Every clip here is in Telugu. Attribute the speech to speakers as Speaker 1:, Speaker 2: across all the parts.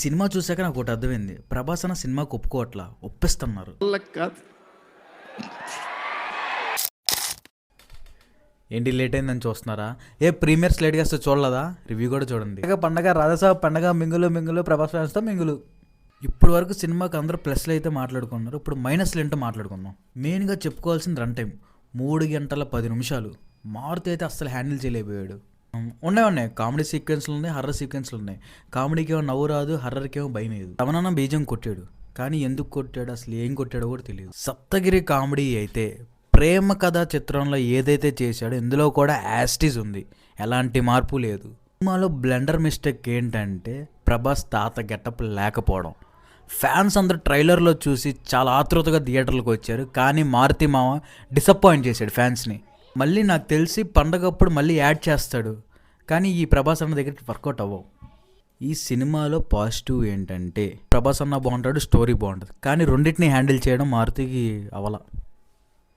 Speaker 1: సినిమా చూసాక నాకు ఒకటి అర్థమైంది. ప్రభాస్ అన్న సినిమాకి ఒప్పుకోవట్లా, ఒప్పిస్తున్నారు. ఏంటి లేట్ అయిందని చూస్తున్నారా? ప్రీమియర్స్ లేట్గా వస్తే చూడలేదా? రివ్యూ కూడా చూడండి. పండగ రాధాసాబ్ పండగ మింగులు ప్రభాస్ ఫ్యాన్స్తో మింగులు. ఇప్పుడు వరకు సినిమాకి అందరూ ప్లస్లు అయితే మాట్లాడుకున్నారు. ఇప్పుడు మైనస్లు ఏంటో మాట్లాడుకుందాం. మెయిన్గా చెప్పుకోవాల్సింది రన్ టైం 3 గంటల 10 నిమిషాలు. మారుతి అయితే అస్సలు హ్యాండిల్ చేయలేకపోయాడు. ఉన్నాయి కామెడీ సీక్వెన్స్లు ఉన్నాయి, హర్రర్ సీక్వెన్స్లు ఉన్నాయి. కామెడీకి ఏమో నవ్వు రాదు, హర్రర్కి ఏమో భయం లేదు. రమణన్న బీజం కొట్టాడు, కానీ ఎందుకు కొట్టాడు, అసలు ఏం కొట్టాడో కూడా తెలియదు. సప్తగిరి కామెడీ అయితే ప్రేమ కథా చిత్రంలో ఏదైతే చేశాడో ఇందులో కూడా యాస్టీస్ ఉంది, ఎలాంటి మార్పు లేదు. సినిమాలో బ్లెండర్ మిస్టేక్ ఏంటంటే ప్రభాస్ తాత గెటప్ లేకపోవడం. ఫ్యాన్స్ అందరూ ట్రైలర్లో చూసి చాలా ఆతృతగా థియేటర్లకు వచ్చారు, కానీ మారుతి మామ డిసప్పాయింట్ చేశాడు ఫ్యాన్స్ని. మళ్ళీ నాకు తెలిసి పండగప్పుడు మళ్ళీ యాడ్ చేస్తాడు, కానీ ఈ ప్రభాస్ అన్న దగ్గరికి వర్కౌట్ అవ్వవు. ఈ సినిమాలో పాజిటివ్ ఏంటంటే ప్రభాస్ అన్న బాగుంటాడు, స్టోరీ బాగుంటుంది, కానీ రెండింటిని హ్యాండిల్ చేయడం మారుతికి అవల.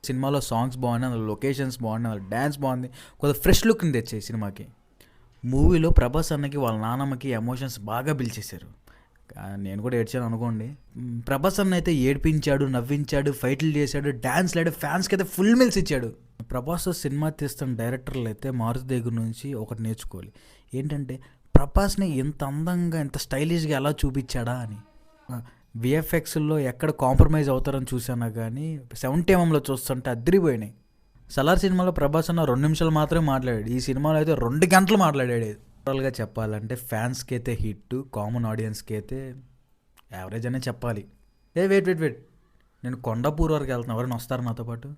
Speaker 1: సినిమాలో సాంగ్స్ బాగున్నాయి, లొకేషన్స్ బాగున్నాయి, డ్యాన్స్ బాగుంది, కొద్దిగా ఫ్రెష్ లుక్ని తెచ్చాయి సినిమాకి. మూవీలో ప్రభాస్ అన్నకి వాళ్ళ నాన్నమ్మకి ఎమోషన్స్ బాగా పిలిచేశారు. నేను కూడా ఏడ్చాను అనుకోండి. ప్రభాస్ అన్న అయితే ఏడ్పించాడు, నవ్వించాడు, ఫైట్లు చేశాడు, డ్యాన్స్ లాడు, ఫ్యాన్స్కి అయితే ఫుల్ మిల్స్ ఇచ్చాడు. ప్రభాస్ సినిమా తీస్తున్న డైరెక్టర్లు అయితే మారుతి దగ్గర నుంచి ఒకటి నేర్చుకోవాలి. ఏంటంటే ప్రభాస్ని ఎంత అందంగా, ఎంత స్టైలిష్గా ఎలా చూపించాడా అని. విఎఫ్ఎక్స్లో ఎక్కడ కాంప్రమైజ్ అవుతారని చూసానా, కానీ 70mm చూస్తుంటే అదిరిపోయినాయి. సలార్ సినిమాలో ప్రభాస్ అన్న 2 నిమిషాలు మాత్రమే మాట్లాడాడు, ఈ సినిమాలో అయితే 2 గంటలు మాట్లాడాడు. ఓవరాల్గా చెప్పాలంటే ఫ్యాన్స్కి అయితే హిట్, కామన్ ఆడియన్స్కి అయితే యావరేజ్ అనే చెప్పాలి. వెయిట్ నేను కొండాపూర్ వరకు వెళ్తున్నా, ఎవరైనా వస్తారు నాతో పాటు?